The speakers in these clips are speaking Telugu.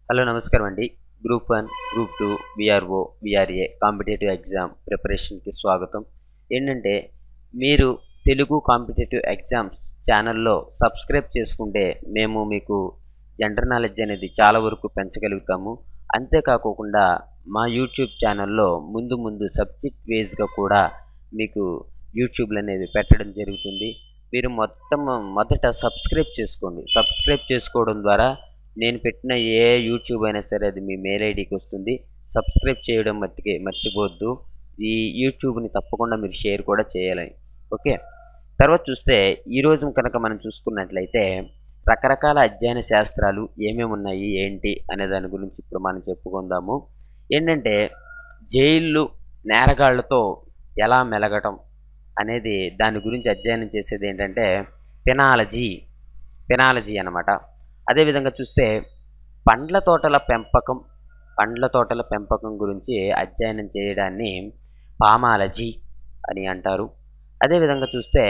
హలో నమస్కారం అండి. Group 1, group 2, VRO, VRA competitive exam ప్రిపరేషన్‌కి స్వాగతం. ఏంటంటే మీరు తెలుగు కాంపిటేటివ్ ఎగ్జామ్స్ ఛానల్‌లో సబ్స్క్రైబ్ చేసుకుంటే మేము మీకు జనరల్ నాలెడ్జ్ అనేది చాలా వరకు పెంచగలుగుతాము. అంతేకాకోకుండా మా యూట్యూబ్ ఛానల్‌లో ముందు ముందు సబ్జెక్ట్ వైస్‌గా కూడా మీకు యూట్యూబ్‌లనేవి పెట్టడం జరుగుతుంది. మీరు మొదట సబ్స్క్రైబ్ చేసుకోండి. సబ్స్క్రైబ్ చేసుకోవడం ద్వారా నేను పెట్టిన ఏ యూట్యూబ్ అయినా సరే అది మీ మెయిల్ ఐడీకి వస్తుంది. సబ్స్క్రైబ్ చేయడం మర్చిపోవద్దు. ఈ యూట్యూబ్‌ని తప్పకుండా మీరు షేర్ కూడా చేయాలి. ఓకే. తర్వాత చూస్తే ఈరోజు కనుక మనం చూసుకున్నట్లయితే రకరకాల అధ్యయన శాస్త్రాలు ఏమేమి ఉన్నాయి, ఏంటి అనే దాని గురించి ఇప్పుడు మనం చెప్పుకుందాము. ఏంటంటే జైళ్ళు నేరగాళ్లతో ఎలా మెలగటం అనేది దాని గురించి అధ్యయనం చేసేది ఏంటంటే పెనాలజీ అన్నమాట. అదేవిధంగా చూస్తే పండ్ల తోటల పెంపకం గురించి అధ్యయనం చేయడాన్ని పామాలజీ అని అంటారు. అదేవిధంగా చూస్తే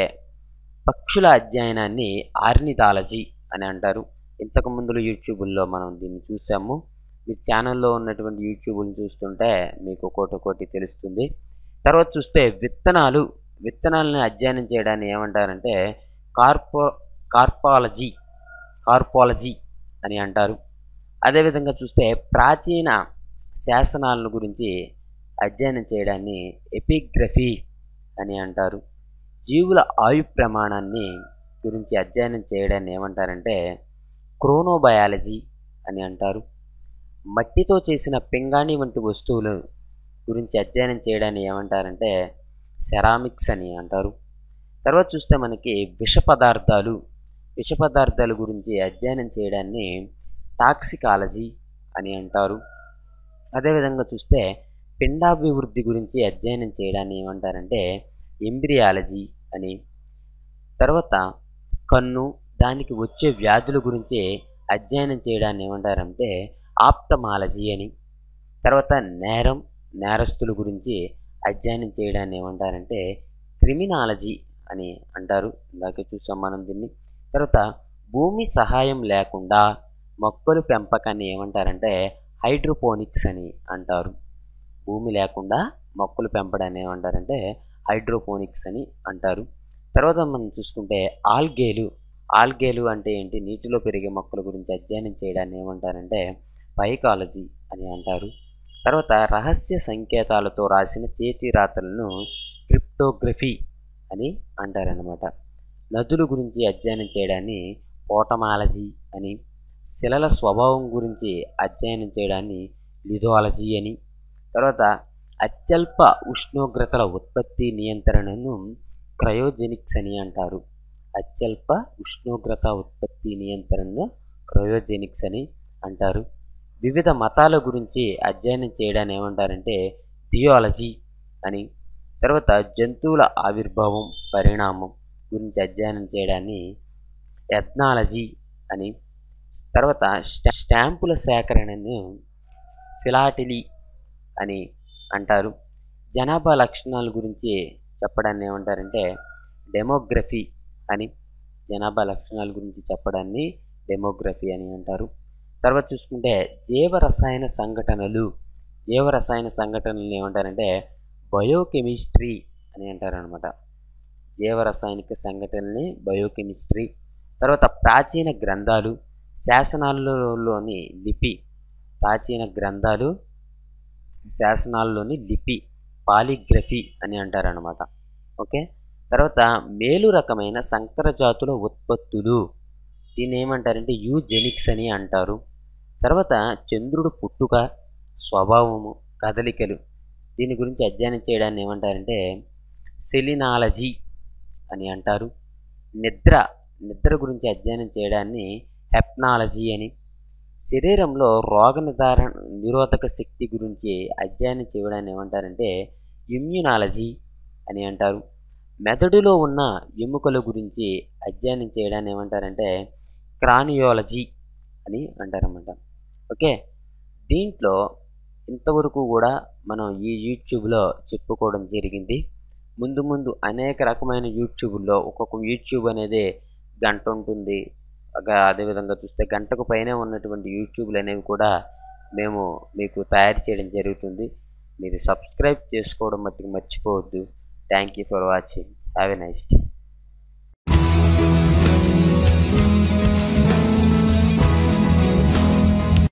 పక్షుల అధ్యయనాన్ని ఆర్నిథాలజీ అని అంటారు. ఇంతకు ముందు యూట్యూబుల్లో మనం దీన్ని చూసాము. మీ ఛానల్లో ఉన్నటువంటి యూట్యూబ్ని చూస్తుంటే మీకు ఒక్కోటి తెలుస్తుంది. తర్వాత చూస్తే విత్తనాలను అధ్యయనం చేయడాన్ని ఏమంటారంటే కార్పాలజీ అని అంటారు. అదేవిధంగా చూస్తే ప్రాచీన శాసనాలను గురించి అధ్యయనం చేయడాన్ని ఎపిగ్రఫీ అని అంటారు. జీవుల ఆయు ప్రమాణాన్ని గురించి అధ్యయనం చేయడాన్ని ఏమంటారంటే క్రోనోబయాలజీ అని అంటారు. మట్టితో చేసిన పింగాణి వంటి వస్తువుల గురించి అధ్యయనం చేయడాన్ని ఏమంటారంటే సెరామిక్స్ అని అంటారు. తర్వాత చూస్తే మనకి విష పదార్థాల గురించి అధ్యయనం చేయడాన్ని టాక్సికాలజీ అని అంటారు. అదేవిధంగా చూస్తే పిండాభివృద్ధి గురించి అధ్యయనం చేయడాన్ని ఏమంటారంటే ఎంబ్రియాలజీ అని. తర్వాత కన్ను, దానికి వచ్చే వ్యాధుల గురించి అధ్యయనం చేయడాన్ని ఏమంటారంటే ఆప్థమాలజీ అని. తర్వాత నేరస్తుల గురించి అధ్యయనం చేయడాన్ని ఏమంటారంటే క్రిమినాలజీ అని అంటారు. ఇందాక చూసాం మనం దీన్ని. తర్వాత భూమి సహాయం లేకుండా మొక్కల పెంపకాన్ని ఏమంటారంటే హైడ్రోపోనిక్స్ అని అంటారు. భూమి లేకుండా మొక్కలు పెంపడాన్ని ఏమంటారంటే హైడ్రోపోనిక్స్ అని అంటారు. తర్వాత మనం చూసుకుంటే ఆల్గేలు అంటే ఏంటి, నీటిలో పెరిగే మొక్కల గురించి అధ్యయనం చేయడాన్ని ఏమంటారంటే బైకాలజీ అని అంటారు. తర్వాత రహస్య సంకేతాలతో రాసిన చేతి రాతలను క్రిప్టోగ్రఫీ అని అంటారనమాట. నదుల గురించి అధ్యయనం చేయడాన్ని పోటమాలజీ అని. శిలల స్వభావం గురించి అధ్యయనం చేయడాన్ని లిథాలజీ అని. తర్వాత అత్యల్ప ఉష్ణోగ్రతల ఉత్పత్తి నియంత్రణను క్రయోజెనిక్స్ అని అంటారు. అత్యల్ప ఉష్ణోగ్రత ఉత్పత్తి నియంత్రణను క్రయోజెనిక్స్ అని అంటారు. వివిధ మతాల గురించి అధ్యయనం చేయడాన్ని ఏమంటారంటే థియాలజీ అని. తర్వాత జంతువుల ఆవిర్భావం, పరిణామం గురించి అధ్యయనం చేయడాన్ని ఎథ్నాలజీ అని. తర్వాత స్టాంపుల సేకరణను ఫిలాటలీ అని అంటారు. జనాభా లక్షణాల గురించి చెప్పడాన్ని ఏమంటారంటే డెమోగ్రఫీ అని. జనాభా లక్షణాల గురించి చెప్పడాన్ని డెమోగ్రఫీ అని అంటారు. తర్వాత చూసుకుంటే జీవరసాయన సంఘటనలు ఏమంటారంటే బయోకెమిస్ట్రీ అని అంటారనమాట. జీవరసాయనిక సంఘటనల్ని బయోకెమిస్ట్రీ. తర్వాత ప్రాచీన గ్రంథాలు, శాసనాల్లోని లిపి పాలిగ్రఫీ అని అంటారనమాట. ఓకే. తర్వాత మేలు రకమైన సంకర జాతుల ఉత్పత్తులు, దీన్ని ఏమంటారంటే యూజెనిక్స్ అని అంటారు. తర్వాత చంద్రుడు పుట్టుక, స్వభావము, కదలికలు, దీని గురించి అధ్యయనం చేయడాన్ని ఏమంటారంటే సెలినాలజీ అని అంటారు. నిద్ర గురించి అధ్యయనం చేయడాన్ని హెప్నాలజీ అని. శరీరంలో రోగ నిరోధక శక్తి గురించి అధ్యయనం చేయడాన్ని ఏమంటారంటే ఇమ్యూనాలజీ అని అంటారు. మెదడులో ఉన్న ఎముకల గురించి అధ్యయనం చేయడాన్ని ఏమంటారంటే క్రానియాలజీ అని అంటారన్నమాట. ఓకే. దీంట్లో ఇంతవరకు కూడా మనం ఈ యూట్యూబ్లో చెప్పుకోవడం జరిగింది. ముందు అనేక రకమైన యూట్యూబ్లో ఒక్కొక్క యూట్యూబ్ అనేది గంట ఉంటుంది, అదేవిధంగా చూస్తే గంటకు పైనే ఉన్నటువంటి యూట్యూబ్లు అనేవి కూడా మేము మీకు తయారు చేయడం జరుగుతుంది. మీరు సబ్స్క్రైబ్ చేసుకోవడం మట్టుకు మర్చిపోవద్దు. Thank you for watching. Have a nice day.